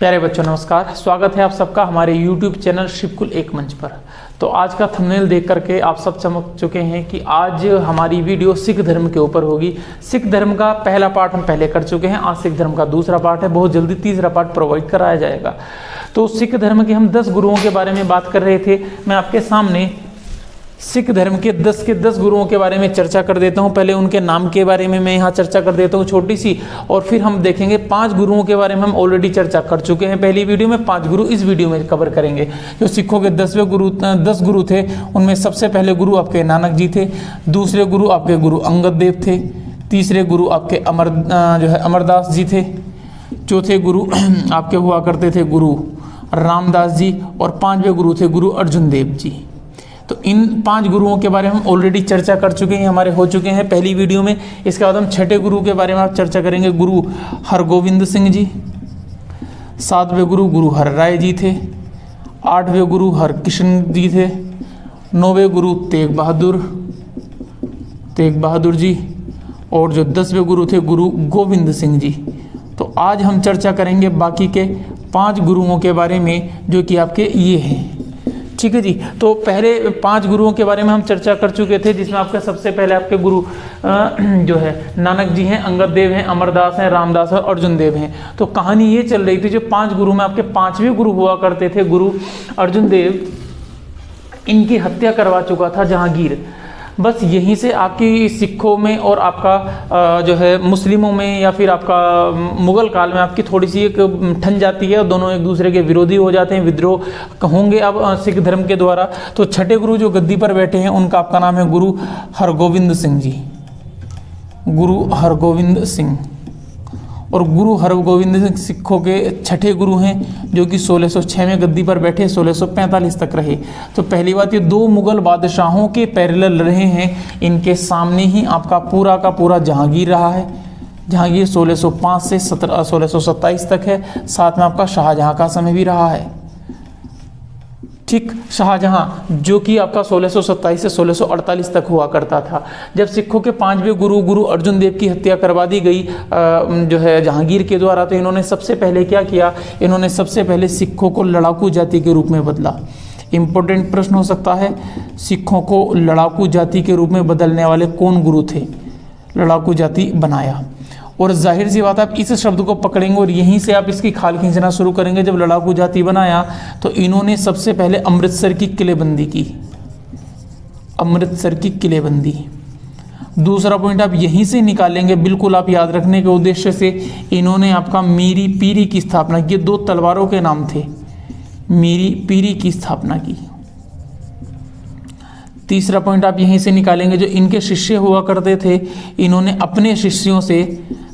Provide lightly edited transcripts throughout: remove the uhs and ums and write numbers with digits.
प्यारे बच्चों नमस्कार, स्वागत है आप सबका हमारे YouTube चैनल शिवकुल एक मंच पर। तो आज का थंबनेल देख करके आप सब समझ चुके हैं कि आज हमारी वीडियो सिख धर्म के ऊपर होगी। सिख धर्म का पहला पार्ट हम पहले कर चुके हैं, आज सिख धर्म का दूसरा पार्ट है, बहुत जल्दी तीसरा पार्ट प्रोवाइड कराया जाएगा। तो सिख धर्म के हम 10 गुरुओं के बारे में बात कर रहे थे। मैं आपके सामने सिख धर्म के 10 गुरुओं के बारे में चर्चा कर देता हूं। पहले उनके नाम के बारे में मैं यहाँ चर्चा कर देता हूं छोटी सी, और फिर हम देखेंगे 5 गुरुओं के बारे में हम ऑलरेडी चर्चा कर चुके हैं पहली वीडियो में। 5 गुरु इस वीडियो में कवर करेंगे। जो सिखों के 10 गुरु थे, उनमें सबसे पहले गुरु आपके नानक जी थे, दूसरे गुरु आपके गुरु अंगद देव थे, तीसरे गुरु आपके अमरदास जी थे, चौथे गुरु आपके हुआ करते थे गुरु रामदास जी, और 5वें गुरु थे गुरु अर्जुन देव जी। तो इन 5 गुरुओं के बारे में हम ऑलरेडी चर्चा कर चुके हैं, हमारे हो चुके हैं पहली वीडियो में। इसके बाद हम 6ठे गुरु के बारे में आप चर्चा करेंगे, गुरु हरगोविंद सिंह जी। 7वें गुरु गुरु हरराय जी थे, 8वें गुरु हरकिशन जी थे, 9वें गुरु तेग बहादुर जी, और जो 10वें गुरु थे गुरु गोविंद सिंह जी। तो आज हम चर्चा करेंगे बाकी के 5 गुरुओं के बारे में, जो कि आपके ये हैं। ठीक है जी। तो पहले 5 गुरुओं के बारे में हम चर्चा कर चुके थे, जिसमें आपके सबसे पहले आपके गुरु जो है नानक जी हैं, अंगद देव हैं, अमरदास हैं, रामदास और अर्जुन देव हैं। तो कहानी ये चल रही थी, जो 5 गुरु में आपके 5वें गुरु हुआ करते थे गुरु अर्जुन देव, इनकी हत्या करवा चुका था जहांगीर। बस यहीं से आपकी सिखों में और आपका जो है मुस्लिमों में या फिर आपका मुगल काल में आपकी थोड़ी सी एक ठन जाती है, और दोनों एक दूसरे के विरोधी हो जाते हैं, विद्रोह होंगे अब सिख धर्म के द्वारा। तो 6ठे गुरु जो गद्दी पर बैठे हैं, उनका आपका नाम है गुरु हरगोविंद सिंह जी, गुरु हरगोविंद सिंह। और गुरु हरगोविंद सिंह सिखों के 6ठे गुरु हैं, जो कि 1606 में गद्दी पर बैठे, 1645 तक रहे। तो पहली बात, ये 2 मुगल बादशाहों के पैरेलल रहे हैं। इनके सामने ही आपका पूरा का पूरा जहांगीर रहा है। जहांगीर 1605 से 1627 तक है। साथ में आपका शाहजहां का समय भी रहा है। ठीक, शाहजहां जो कि आपका 1627 से 1648 तक हुआ करता था। जब सिखों के 5वें गुरु अर्जुन देव की हत्या करवा दी गई जो है जहांगीर के द्वारा, तो इन्होंने सबसे पहले क्या किया, इन्होंने सबसे पहले सिखों को लड़ाकू जाति के रूप में बदला। इंपॉर्टेंट प्रश्न हो सकता है, सिखों को लड़ाकू जाति के रूप में बदलने वाले कौन गुरु थे, लड़ाकू जाति बनाया। और जाहिर सी बात, आप इस शब्द को पकड़ेंगे और यहीं से आप इसकी खाल खींचना शुरू करेंगे। जब लड़ाकू जाति बनाया तो इन्होंने सबसे पहले अमृतसर की किलेबंदी की, अमृतसर की किलेबंदी। दूसरा पॉइंट आप यहीं से निकालेंगे, बिल्कुल आप याद रखने के उद्देश्य से, इन्होंने आपका मीरी पीरी की स्थापना की। 2 तलवारों के नाम थे, मीरी पीरी की स्थापना की। तीसरा पॉइंट आप यहीं से निकालेंगे, जो इनके शिष्य हुआ करते थे, इन्होंने अपने शिष्यों से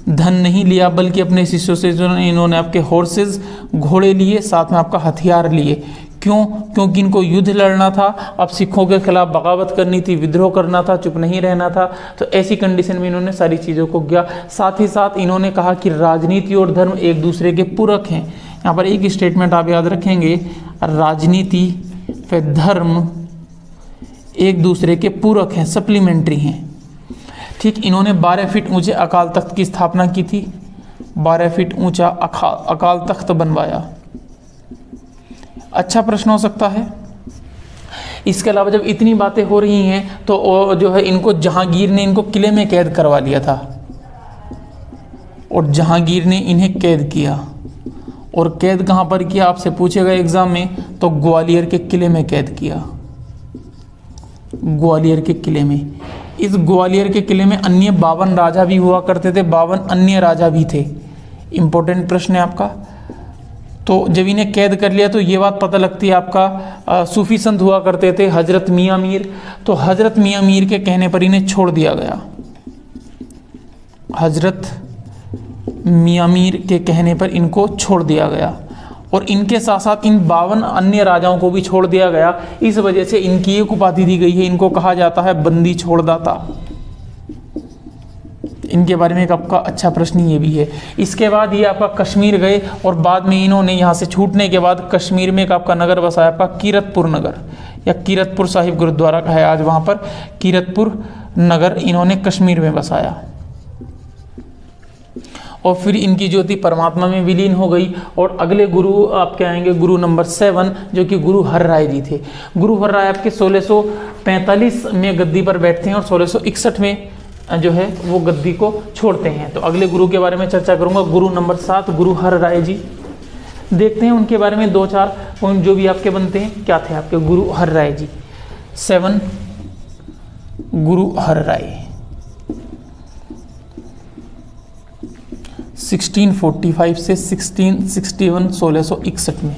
धन नहीं लिया, बल्कि अपने शिष्यों से जो इन्होंने आपके हॉर्सेस घोड़े लिए, साथ में आपका हथियार लिए। क्यों? क्योंकि इनको युद्ध लड़ना था, अब सिखों के खिलाफ बगावत करनी थी, विद्रोह करना था, चुप नहीं रहना था। तो ऐसी कंडीशन में इन्होंने सारी चीज़ों को किया। साथ ही साथ इन्होंने कहा कि राजनीति और धर्म एक दूसरे के पूरक हैं। यहाँ पर एक स्टेटमेंट आप याद रखेंगे, राजनीति व धर्म एक दूसरे के पूरक हैं, सप्लीमेंट्री हैं। ठीक, इन्होंने 12 फीट ऊंचे अकाल तख्त की स्थापना की थी, 12 फीट ऊंचा अकाल तख्त बनवाया। अच्छा प्रश्न हो सकता है। इसके अलावा जब इतनी बातें हो रही हैं, तो जो है इनको जहांगीर ने इनको किले में कैद करवा लिया था, और जहांगीर ने इन्हें कैद किया। और कैद कहाँ पर किया आपसे पूछेगा एग्जाम में, तो ग्वालियर के किले में कैद किया, ग्वालियर के किले में। इस ग्वालियर के किले में अन्य 52 राजा भी हुआ करते थे, 52 अन्य राजा भी थे। इंपॉर्टेंट प्रश्न है आपका। तो जब इन्हें कैद कर लिया, तो ये बात पता लगती है आपका सूफी संत हुआ करते थे हजरत मियाँ मीर। तो हजरत मियाँ मीर के कहने पर इन्हें छोड़ दिया गया, हजरत मियाँ मीर के कहने पर इनको छोड़ दिया गया। और इनके साथ साथ इन 52 अन्य राजाओं को भी छोड़ दिया गया। इस वजह से इनकी एक उपाधि दी गई है, इनको कहा जाता है बंदी छोड़दाता। इनके बारे में एक आपका अच्छा प्रश्न ये भी है। इसके बाद ये आपका कश्मीर गए, और बाद में इन्होंने यहाँ से छूटने के बाद कश्मीर में एक आपका नगर बसाया, आपका कीरतपुर नगर, या कीरतपुर साहिब गुरुद्वारा का है आज वहाँ पर। कीरतपुर नगर इन्होंने कश्मीर में बसाया। और फिर इनकी ज्योति परमात्मा में विलीन हो गई। और अगले गुरु आपके आएंगे गुरु नंबर 7, जो कि गुरु हर राय जी थे। गुरु हर राय आपके 1645 में गद्दी पर बैठते हैं और 1661 में जो है वो गद्दी को छोड़ते हैं। तो अगले गुरु के बारे में चर्चा करूंगा, गुरु नंबर 7 गुरु हर राय जी। देखते हैं उनके बारे में 2-4 पॉइंट जो भी आपके बनते हैं। क्या थे आपके गुरु हर राय जी? 7 गुरु हर राय 1645 से 1661 1661 में।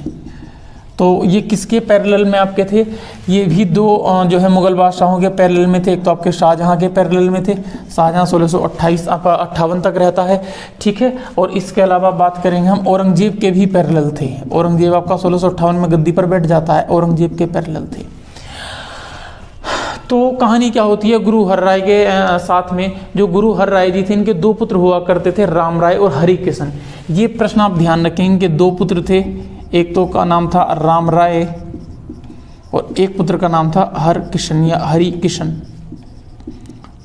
तो ये किसके पैरेलल में आपके थे? ये भी दो जो है मुगल बादशाहों के पैरेलल में थे। एक तो आपके शाहजहां के पैरेलल में थे, शाहजहां 1658 तक रहता है, ठीक है। और इसके अलावा बात करेंगे हम औरंगजेब के भी पैरेलल थे। औरंगजेब आपका 1658 में गद्दी पर बैठ जाता है, औरंगजेब के पैरेलल थे। तो कहानी क्या होती है गुरु हर राय के साथ में? जो गुरु हर राय जी थे, इनके 2 पुत्र हुआ करते थे, राम राय और हरि किशन। ये प्रश्न आप ध्यान रखें, इनके 2 पुत्र थे, एक तो का नाम था राम राय और एक पुत्र का नाम था हर किशन या हरि किशन,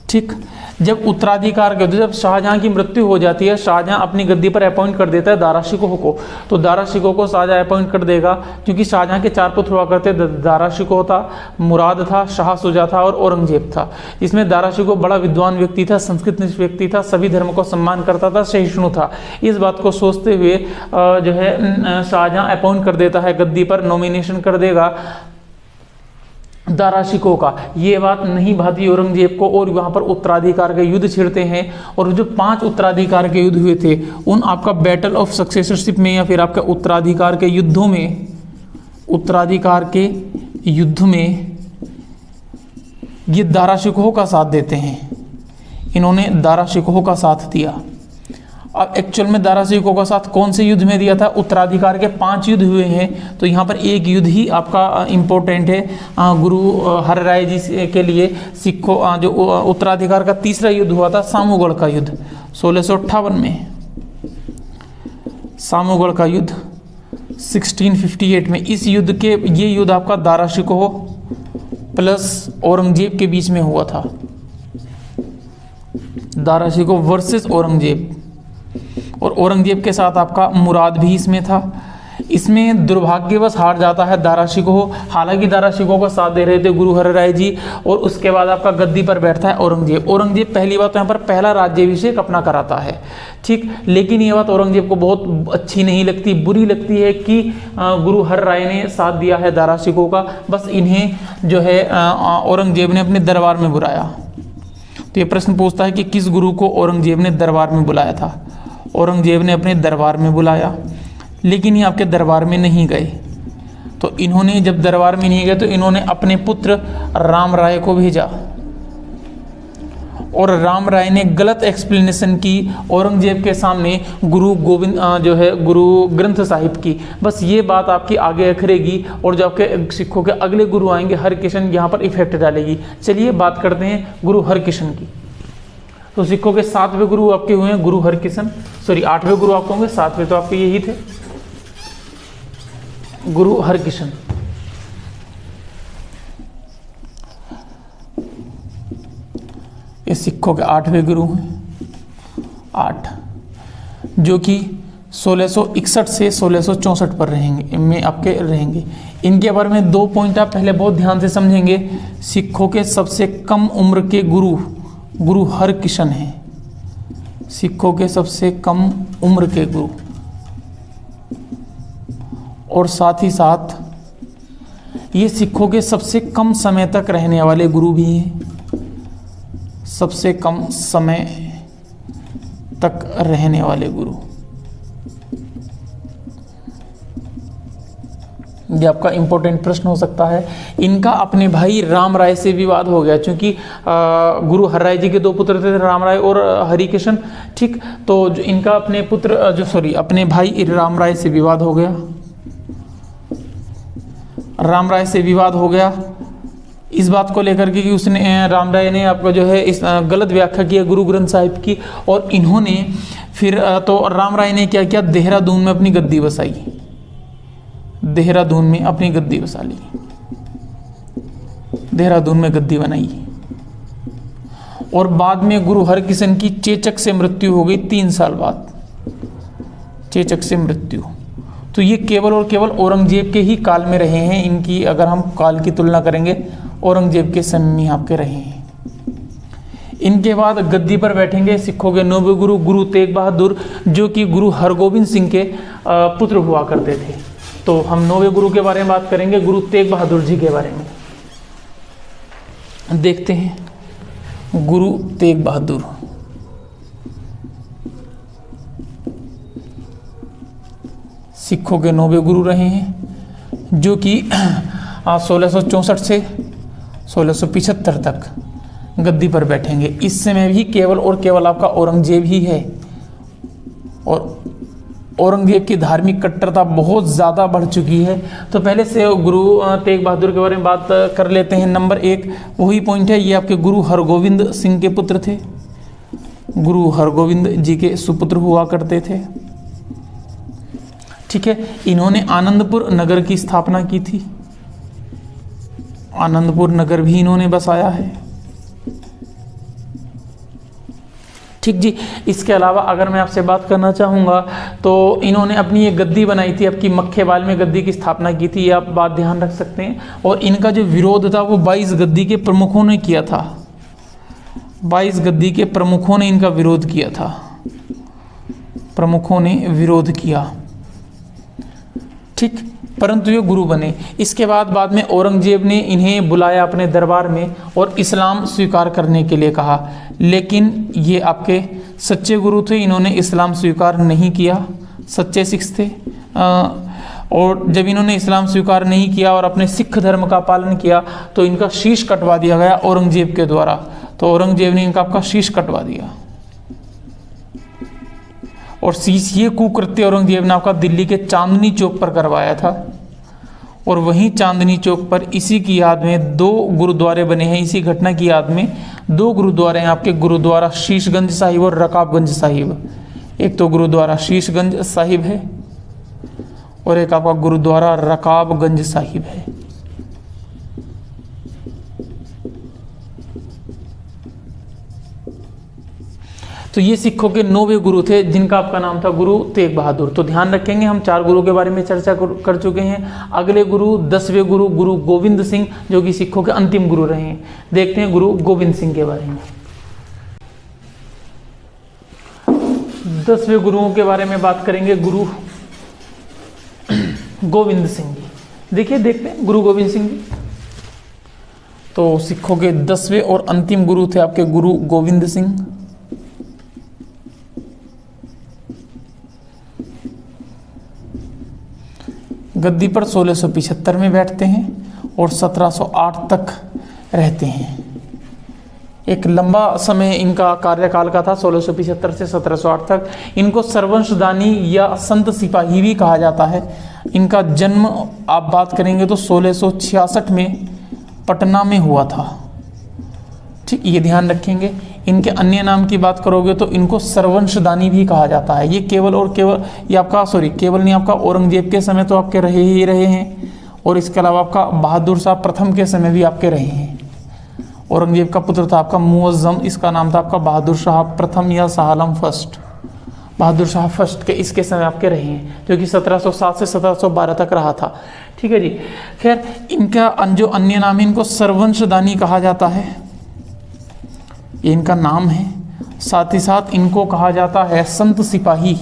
ठीक। जब उत्तराधिकार के, जब शाहजहां की मृत्यु हो जाती है, शाहजहां अपनी गद्दी पर अपॉइंट कर देता है दारा शिकोह को। तो दारा शिकोह को शाहजहां अपॉइंट कर देगा, क्योंकि शाहजहां के 4 पुत्र हुआ करते, दारा शिकोह था, मुराद था, शाह शुजा था और औरंगजेब था। इसमें दारा शिकोह बड़ा विद्वान व्यक्ति था, संस्कृत व्यक्ति था, सभी धर्म को सम्मान करता था, सहिष्णु था। इस बात को सोचते हुए जो है शाहजहां अपॉइंट कर देता है गद्दी पर, नॉमिनेशन कर देगा दारा शिकोह का। ये बात नहीं भाती औरंगजेब को और वहाँ पर उत्तराधिकार के युद्ध छिड़ते हैं। और जो 5 उत्तराधिकार के युद्ध हुए थे, उन आपका बैटल ऑफ सक्सेसरशिप में या फिर आपके उत्तराधिकार के युद्धों में, उत्तराधिकार के युद्ध में ये दारा शिकोह का साथ देते हैं। इन्होंने दारा शिकोह का साथ दिया। अब एक्चुअल में दारा शिकोह का साथ कौन से युद्ध में दिया था? उत्तराधिकार के 5 युद्ध हुए हैं, तो यहाँ पर एक युद्ध ही आपका इम्पोर्टेंट है गुरु हर राय जी के लिए। सिखों जो उत्तराधिकार का तीसरा युद्ध हुआ था, सामूगढ़ का युद्ध 1658 में, सामूगढ़ का युद्ध 1658 में। इस युद्ध के, ये युद्ध आपका दारा शिकोह प्लस औरंगजेब के बीच में हुआ था। दारा शिकोह वर्सेस औरंगजेब, और औरंगजेब के साथ आपका मुराद भी इसमें था। इसमें दुर्भाग्यवश हार जाता है दारा शिकोह। हालांकि दारा शिकोह का साथ दे रहे थे गुरु हर राय जी। और उसके बाद आपका गद्दी पर बैठता है औरंगजेब। औरंगजेब पहली बात तो यहाँ पर पहला राज्याभिषेक अपना कराता है, ठीक। लेकिन ये बात औरंगजेब को बहुत अच्छी नहीं लगती, बुरी लगती है कि गुरु हर राय ने साथ दिया है दारा शिकोह का। बस इन्हें जो है औरंगजेब ने अपने दरबार में बुलाया। तो ये प्रश्न पूछता है कि किस गुरु को औरंगजेब ने दरबार में बुलाया था? औरंगजेब ने अपने दरबार में बुलाया, लेकिन ये आपके दरबार में नहीं गए। तो इन्होंने जब दरबार में नहीं गए तो इन्होंने अपने पुत्र राम राय को भेजा, और राम राय ने गलत एक्सप्लेनेशन की औरंगजेब के सामने गुरु गोविंद जो है गुरु ग्रंथ साहिब की। बस ये बात आपकी आगे अखरेगी और जो आपके सिखों के अगले गुरु आएंगे हर किशन, यहाँ पर इफेक्ट डालेगी। चलिए बात करते हैं गुरु हर किशन की। तो सिखों के 7वें गुरु आपके हुए हैं गुरु हर किशन, 8वें गुरु आपके होंगे, 7वें तो आपके यही थे गुरु हर किशन। ये सिखों के 8वें गुरु हैं, 8, जो कि 1661 से 1664 पर रहेंगे में आपके रहेंगे। इनके बारे में 2 पॉइंट आप पहले बहुत ध्यान से समझेंगे। सिखों के सबसे कम उम्र के गुरु गुरु हर किशन हैं। सिखों के सबसे कम उम्र के गुरु, और साथ ही साथ ये सिखों के सबसे कम समय तक रहने वाले गुरु भी हैं। सबसे कम समय तक रहने वाले गुरु, ये आपका इंपॉर्टेंट प्रश्न हो सकता है। इनका अपने भाई राम राय से विवाद हो गया, क्योंकि गुरु हर राय जी के 2 पुत्र थे, राम राय और हरि किशन, ठीक। तो जो इनका अपने पुत्र अपने भाई राम राय से विवाद हो गया, राम राय से विवाद हो गया इस बात को लेकर के कि उसने राम राय ने आपको जो है इस गलत व्याख्या की गुरु ग्रंथ साहिब की। और इन्होंने फिर तो राम राय ने क्या किया, देहरादून में अपनी गद्दी बसाई, देहरादून में अपनी गद्दी बसा ली, देहरादून में गद्दी बनाई। और बाद में गुरु हरकिशन की चेचक से मृत्यु हो गई 3 साल बाद। चेचक से मृत्यु। तो ये केवल और केवल औरंगजेब के ही काल में रहे हैं। इनकी अगर हम काल की तुलना करेंगे औरंगजेब के समय में आपके रहे हैं। इनके बाद गद्दी पर बैठेंगे सिखों के नौवें गुरु गुरु तेग बहादुर, जो कि गुरु हरगोविंद सिंह के पुत्र हुआ करते थे। तो हम नौवें गुरु के बारे में बात करेंगे, गुरु तेग बहादुर जी के बारे में देखते हैं। गुरु तेग बहादुर सिखों के नौवें गुरु रहे हैं, जो कि 1664 से 1675 तक गद्दी पर बैठेंगे। इस समय भी केवल और केवल आपका औरंगजेब ही है, और औरंगजेब की धार्मिक कट्टरता बहुत ज़्यादा बढ़ चुकी है। तो पहले से गुरु तेग बहादुर के बारे में बात कर लेते हैं। नंबर 1 वही पॉइंट है, ये आपके गुरु हरगोविंद सिंह के पुत्र थे, गुरु हरगोविंद जी के सुपुत्र हुआ करते थे। ठीक है, इन्होंने आनंदपुर नगर की स्थापना की थी, आनंदपुर नगर भी इन्होंने बसाया है। ठीक जी। इसके अलावा अगर मैं आपसे बात करना चाहूँगा तो इन्होंने अपनी ये गद्दी बनाई थी, आपकी मक्खेबाल में गद्दी की स्थापना की थी, ये आप बात ध्यान रख सकते हैं। और इनका जो विरोध था वो 22 गद्दी के प्रमुखों ने किया था, 22 गद्दी के प्रमुखों ने इनका विरोध किया था, प्रमुखों ने विरोध किया। ठीक, परंतु ये गुरु बने। इसके बाद में औरंगजेब ने इन्हें बुलाया अपने दरबार में और इस्लाम स्वीकार करने के लिए कहा, लेकिन ये आपके सच्चे गुरु थे, इन्होंने इस्लाम स्वीकार नहीं किया, सच्चे सिख थे। और जब इन्होंने इस्लाम स्वीकार नहीं किया और अपने सिख धर्म का पालन किया तो इनका शीश कटवा दिया गया औरंगजेब के द्वारा। तो औरंगजेब ने इनका आपका शीश कटवा दिया, और ये कुकृत्य औरंगजेब ने आपका दिल्ली के चांदनी चौक पर करवाया था। और वहीं चांदनी चौक पर इसी की याद में 2 गुरुद्वारे बने हैं, इसी घटना की याद में 2 गुरुद्वारे हैं आपके, गुरुद्वारा शीशगंज साहिब और रकाबगंज साहिब। एक तो गुरुद्वारा शीशगंज साहिब है और एक आपका गुरुद्वारा रकाबगंज साहिब है। तो ये सिखों के 9वें गुरु थे, जिनका आपका नाम था गुरु तेग बहादुर। तो ध्यान रखेंगे, हम 4 गुरु के बारे में चर्चा कर चुके हैं। अगले गुरु 10वें गुरु गुरु गोविंद सिंह, जो कि सिखों के अंतिम गुरु रहे हैं। देखते हैं गुरु गोविंद सिंह के बारे में। 10वें गुरुओं के बारे में बात करेंगे, गुरु गोविंद सिंह जी। देखिए, देखते हैं गुरु गोविंद सिंह जी। तो सिखों के 10वें और अंतिम गुरु थे आपके गुरु गोविंद सिंह। गद्दी पर 1675 में बैठते हैं और 1708 तक रहते हैं। एक लंबा समय इनका कार्यकाल का था, 1675 से 1708 तक। इनको सर्वंशदानी या संत सिपाही भी कहा जाता है। इनका जन्म आप बात करेंगे तो 1666 में पटना में हुआ था। ठीक, ये ध्यान रखेंगे। इनके अन्य नाम की बात करोगे तो इनको सर्वंशदानी भी कहा जाता है। ये केवल और केवल ये आपका केवल नहीं, आपका औरंगजेब के समय तो आपके रहे ही रहे हैं, और इसके अलावा आपका बहादुर शाह प्रथम के समय भी आपके रहे हैं। औरंगजेब का पुत्र था आपका मुअज्जम, इसका नाम था आपका बहादुर शाह प्रथम या शाह आलम फर्स्ट, बहादुर शाह फर्स्ट के इसके समय आपके रहे हैं, जो कि 1707 से 1712 तक रहा था। ठीक है जी। खैर, इनका जो अन्य नाम है, इनको सर्वंशदानी कहा जाता है, ये इनका नाम है। साथ ही साथ इनको कहा जाता है संत सिपाही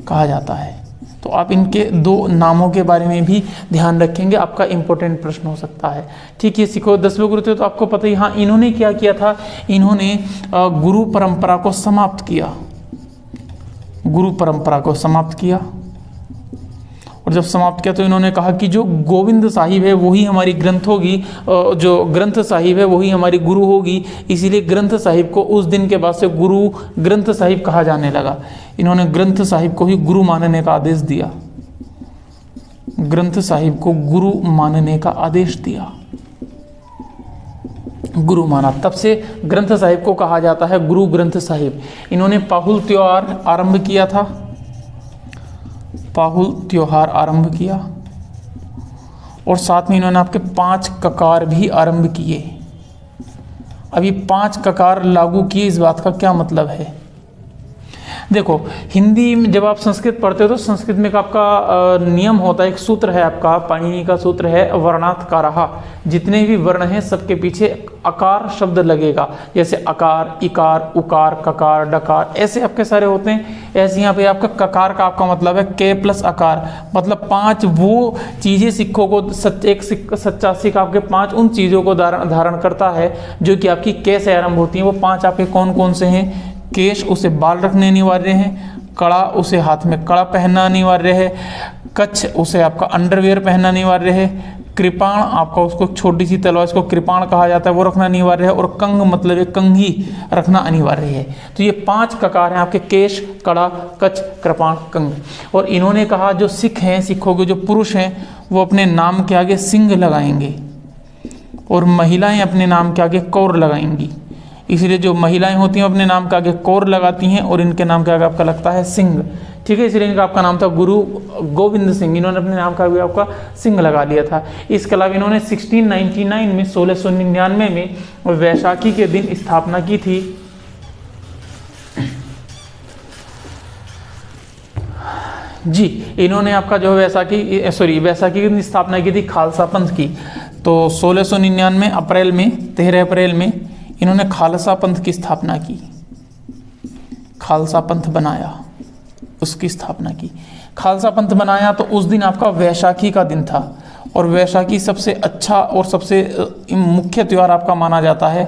कहा जाता है। तो आप इनके 2 नामों के बारे में भी ध्यान रखेंगे, आपका इंपॉर्टेंट प्रश्न हो सकता है। ठीक है, सिखों 10वें गुरु थे तो आपको पता ही। हाँ, इन्होंने क्या किया था, इन्होंने गुरु परंपरा को समाप्त किया, गुरु परंपरा को समाप्त किया। और जब समाप्त किया तो इन्होंने कहा कि जो गोविंद साहिब है वही हमारी ग्रंथ होगी, जो ग्रंथ साहिब है वही हमारी गुरु होगी। इसीलिए ग्रंथ साहिब को उस दिन के बाद से गुरु ग्रंथ साहिब कहा जाने लगा। इन्होंने ग्रंथ साहिब को ही गुरु मानने का आदेश दिया, ग्रंथ साहिब को गुरु मानने का आदेश दिया, गुरु माना। तब से ग्रंथ साहिब को कहा जाता है गुरु ग्रंथ साहिब। इन्होंने पाहुल त्योहार आरंभ किया था, पाहुल त्योहार आरंभ किया, और साथ में इन्होंने आपके 5 ककार भी आरंभ किए। अभी 5 ककार लागू किए, इस बात का क्या मतलब है? देखो हिंदी में जब आप संस्कृत पढ़ते हो तो संस्कृत में एक आपका नियम होता है, एक सूत्र है आपका, पाणिनि का सूत्र है वर्णात्कारः। जितने भी वर्ण हैं सबके पीछे अकार शब्द लगेगा, जैसे अकार, इकार, उकार, ककार, डकार, ऐसे आपके सारे होते हैं। ऐसे यहाँ पे आपका ककार का आपका मतलब है के प्लस अकार, मतलब 5 वो चीज़ें सिक्खों को एक सच्चा सिक्ख आपके 5 उन चीज़ों को धारण करता है जो कि आपकी के से आरंभ होती हैं। वो 5 आपके कौन कौन से हैं? केश, उसे बाल रखने अनिवार्य है। कड़ा, उसे हाथ में कड़ा पहनना अनिवार्य है। कच्छ, उसे आपका अंडरवेयर पहनना अनिवार्य है। कृपाण, आपका उसको छोटी सी तलवार, इसको कृपाण कहा जाता है, वो रखना अनिवार्य है। और कंग मतलब एक कंघी रखना अनिवार्य है। तो ये 5 ककार हैं आपके, केश, कड़ा, कच्छ, कृपाण, कंग। और इन्होंने कहा जो सिख हैं, सिखों के जो पुरुष हैं वो अपने नाम के आगे सिंह लगाएंगे और महिलाएं अपने नाम के आगे कौर लगाएंगी। इसलिए जो महिलाएं होती हैं अपने नाम के आगे कौर लगाती हैं और इनके नाम के आगे आपका लगता है सिंह। ठीक है, इसलिए इनका आपका नाम था गुरु गोविंद सिंह। इन्होंने अपने नाम का भी आपका सिंह लगा लिया था। इसके अलावा इन्होंने 1699 में 1699 में वैशाखी के दिन स्थापना की थी जी। इन्होंने आपका जो वैसाखी के दिन स्थापना की थी खालसा पंथ की। तो 1699 अप्रैल में 13 अप्रैल में इन्होंने खालसा पंथ की स्थापना की, खालसा पंथ बनाया, उसकी स्थापना की। खालसा पंथ बनाया तो उस दिन आपका वैशाखी का दिन था और वैशाखी सबसे अच्छा और सबसे मुख्य त्यौहार आपका माना जाता है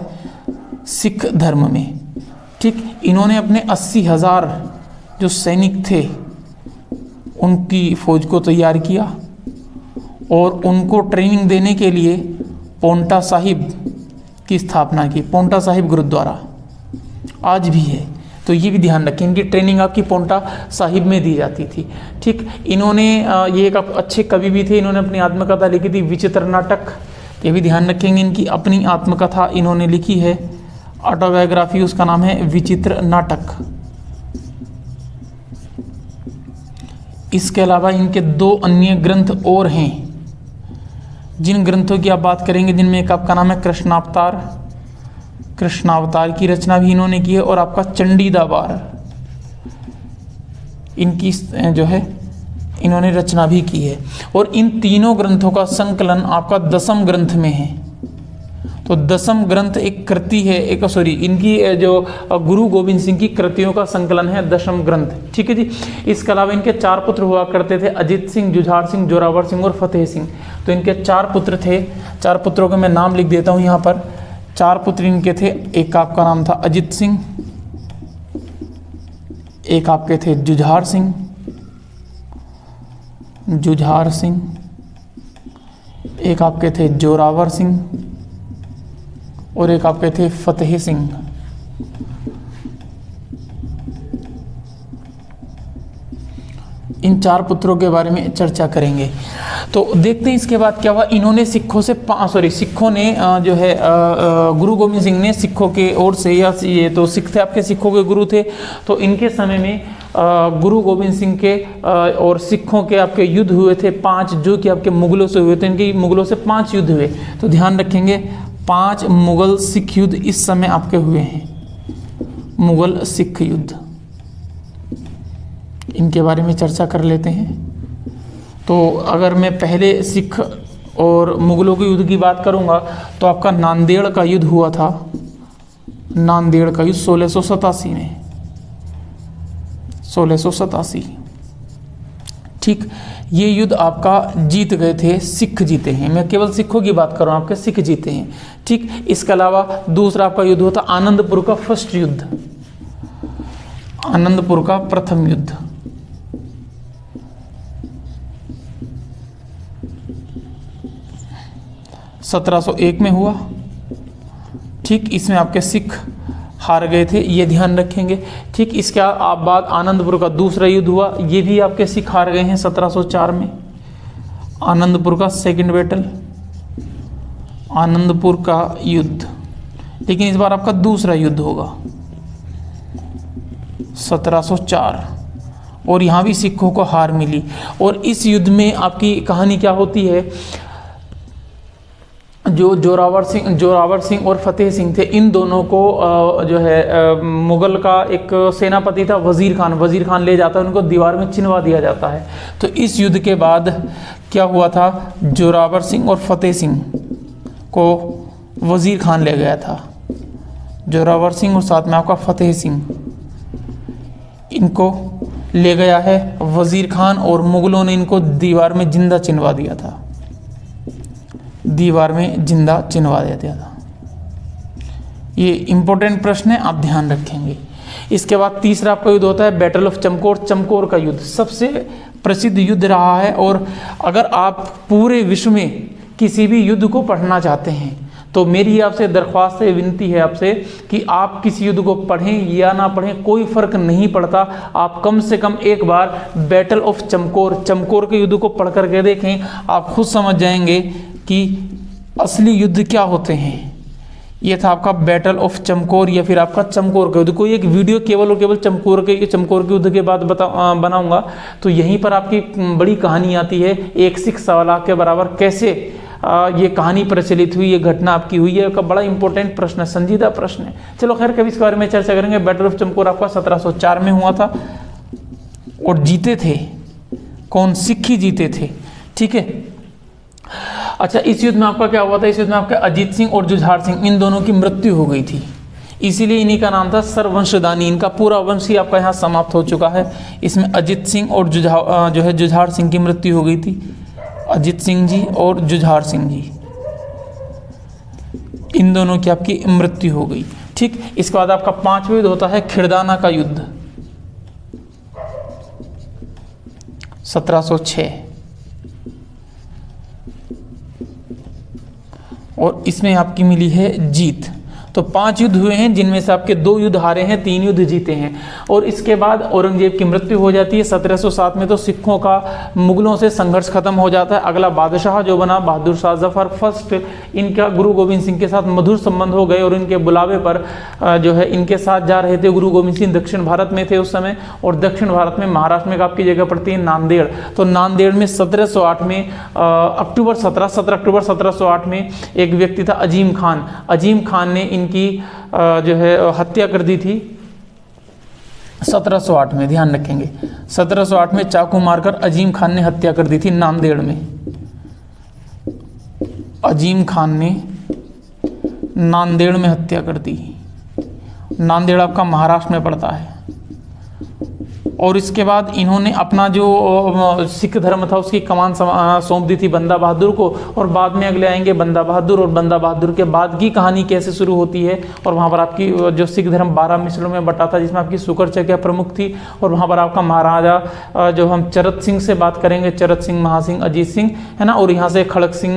सिख धर्म में। ठीक, इन्होंने अपने 80,000 जो सैनिक थे उनकी फौज को तैयार किया और उनको ट्रेनिंग देने के लिए पोंटा साहिब की स्थापना की। पोंटा साहिब गुरुद्वारा आज भी है, तो ये भी ध्यान रखें, इनकी ट्रेनिंग आपकी पोंटा साहिब में दी जाती थी। ठीक, इन्होंने ये एक अच्छे कवि भी थे, इन्होंने अपनी आत्मकथा लिखी थी विचित्र नाटक, ये भी ध्यान रखेंगे। इनकी अपनी आत्मकथा इन्होंने लिखी है, ऑटोबायोग्राफी, उसका नाम है विचित्र नाटक। इसके अलावा इनके 2 अन्य ग्रंथ और हैं जिन ग्रंथों की आप बात करेंगे, जिनमें एक आपका नाम है कृष्णावतार। कृष्णावतार की रचना भी इन्होंने की है और आपका चंडीदावार इनकी जो है इन्होंने रचना भी की है। और इन तीनों ग्रंथों का संकलन आपका 10वें ग्रंथ में है। तो 10वां ग्रंथ एक कृति है, इनकी जो गुरु गोविंद सिंह की कृतियों का संकलन है 10वां ग्रंथ। ठीक है जी। इसके अलावा इनके 4 पुत्र हुआ करते थे, अजित सिंह, जुझार सिंह, जोरावर सिंह और फतेह सिंह। तो इनके 4 पुत्र थे, 4 पुत्रों के मैं नाम लिख देता हूँ यहाँ पर। 4 पुत्र इनके थे, एक आपका नाम था अजित सिंह, एक आपके थे जुझार सिंह, एक आपके थे जोरावर सिंह और एक आपके थे फतेह सिंह। इन 4 पुत्रों के बारे में चर्चा करेंगे। तो देखते हैं इसके बाद क्या हुआ। इन्होंने सिखों ने जो है गुरु गोविंद सिंह ने सिखों के ओर से, या ये तो सिख थे आपके, सिखों के गुरु थे, तो इनके समय में गुरु गोविंद सिंह के और सिखों के आपके युद्ध हुए थे 5, जो कि आपके मुगलों से हुए थे। इनके मुगलों से 5 युद्ध हुए, तो ध्यान रखेंगे 5 मुगल सिख युद्ध इस समय आपके हुए हैं, मुगल सिख युद्ध। इनके बारे में चर्चा कर लेते हैं। तो अगर मैं पहले सिख और मुगलों के युद्ध की बात करूंगा तो आपका नांदेड़ का युद्ध हुआ था, नांदेड़ का युद्ध 1687 में, 1687। ठीक, ये युद्ध आपका जीत गए थे, सिख जीते हैं। मैं केवल सिखों की बात कर रहा हूँ, आपके सिख जीते हैं। ठीक, इसके अलावा दूसरा आपका युद्ध होता आनंदपुर का फर्स्ट युद्ध, आनंदपुर का प्रथम युद्ध। (1701) में हुआ। ठीक, इसमें आपके सिख हार गए थे, ये ध्यान रखेंगे। ठीक, इसके बाद आनंदपुर का दूसरा युद्ध हुआ, ये भी आपके सिख हार गए हैं 1704 में। आनंदपुर का सेकंड बैटल, आनंदपुर का युद्ध, लेकिन इस बार आपका दूसरा युद्ध होगा 1704, और यहाँ भी सिखों को हार मिली। और इस युद्ध में आपकी कहानी क्या होती है, जो जोरावर सिंह और फतेह सिंह थे, इन दोनों को जो है मुगल का एक सेनापति था वज़ीर खान ले जाता है, उनको दीवार में चिनवा दिया जाता है। तो इस युद्ध के बाद क्या हुआ था, जोरावर सिंह और फतेह सिंह को वज़ीर खान ले गया था। जोरावर सिंह और साथ में आपका फतेह सिंह, इनको ले गया है वज़ीर खान, और मुग़लों ने इनको दीवार में जिंदा चिनवा दिया था, दीवार में जिंदा चिनवा दिया था। ये इंपॉर्टेंट प्रश्न है, आप ध्यान रखेंगे। इसके बाद तीसरा आपका युद्ध होता है बैटल ऑफ चमकौर का युद्ध, सबसे प्रसिद्ध युद्ध रहा है। और अगर आप पूरे विश्व में किसी भी युद्ध को पढ़ना चाहते हैं तो मेरी आपसे दरख्वास्त है, विनती है आपसे कि आप किसी युद्ध को पढ़ें या ना पढ़ें, कोई फ़र्क नहीं पड़ता, आप कम से कम एक बार बैटल ऑफ चमकौर के युद्ध को पढ़ करके देखें, आप खुद समझ जाएंगे कि असली युद्ध क्या होते हैं। ये था आपका बैटल ऑफ चमकौर या फिर आपका चमकौर का युद्ध। कोई एक वीडियो केवल और केवल चमकौर के युद्ध के बाद बनाऊंगा, तो यहीं पर आपकी बड़ी कहानी आती है, एक सिख सवा लाख के बराबर कैसे ये कहानी प्रचलित हुई, ये घटना आपकी हुई है, का बड़ा इंपॉर्टेंट प्रश्न है, संजीदा प्रश्न है। चलो खैर, कभी इसके बारे में चर्चा करेंगे। बैटल ऑफ चमकौर आपका 1704 में हुआ था और जीते थे कौन, सिख ही जीते थे, ठीक है। अच्छा, इस युद्ध में आपका क्या हुआ था, इस युद्ध में आपका अजीत सिंह और जुझार सिंह, इन दोनों की मृत्यु हो गई थी, इसीलिए इन्हीं का नाम था सर्ववंशदानी। इनका पूरा वंश ही आपका यहाँ समाप्त हो चुका है। इसमें अजीत सिंह और जुझार सिंह की मृत्यु हो गई थी, अजीत सिंह जी और जुझार सिंह जी, इन दोनों की आपकी मृत्यु हो गई, ठीक। इसके बाद आपका पांचवा युद्ध होता है खिड़दाना का युद्ध, 1706, और इसमें आपकी मिली है जीत। तो 5 युद्ध हुए हैं, जिनमें से आपके 2 युद्ध हारे हैं, 3 युद्ध जीते हैं। और इसके बाद औरंगजेब की मृत्यु हो जाती है 1707 में। तो सिखों का मुगलों से संघर्ष खत्म हो जाता है। अगला बादशाह जो बना बहादुर शाह जफर फर्स्ट, इनका गुरु गोविंद सिंह के साथ मधुर संबंध हो गए और इनके बुलावे पर जो है इनके साथ जा रहे थे। गुरु गोविंद सिंह दक्षिण भारत में थे उस समय, और दक्षिण भारत में महाराष्ट्र में आपकी जगह पड़ती है नांदेड़। तो नांदेड़ में 1708 में अक्टूबर 1708 में एक व्यक्ति था अजीम खान ने इनकी जो है हत्या कर दी थी 1708 में, ध्यान रखेंगे 1708 में चाकू मारकर अजीम खान ने हत्या कर दी थी नांदेड़ में। अजीम खान ने नांदेड़ में हत्या कर दी। नांदेड़ आपका महाराष्ट्र में पड़ता है। और इसके बाद इन्होंने अपना जो सिख धर्म था उसकी कमान सौंप दी थी बंदा बहादुर को। और बाद में अगले आएंगे बंदा बहादुर, और बंदा बहादुर के बाद की कहानी कैसे शुरू होती है। और वहाँ पर आपकी जो सिख धर्म 12 मिसलों में बटा था, जिसमें आपकी सुकरचकिया प्रमुख थी। और वहाँ पर आपका महाराजा जो हम चरत सिंह से बात करेंगे, चरत सिंह, महासिंह, अजीत सिंह, है ना। और यहाँ से खड़क सिंह,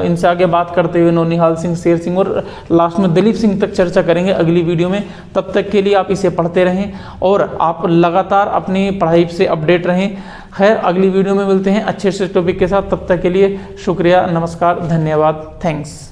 इनसे आगे बात करते हुए नौनिहाल सिंह, शेर सिंह, और लास्ट में दलीप सिंह तक चर्चा करेंगे अगली वीडियो में। तब तक के लिए आप इसे पढ़ते रहें और आप लगातार अपनी पढ़ाई से अपडेट रहें। खैर, अगली वीडियो में मिलते हैं अच्छे से टॉपिक के साथ। तब तक के लिए शुक्रिया, नमस्कार, धन्यवाद, थैंक्स।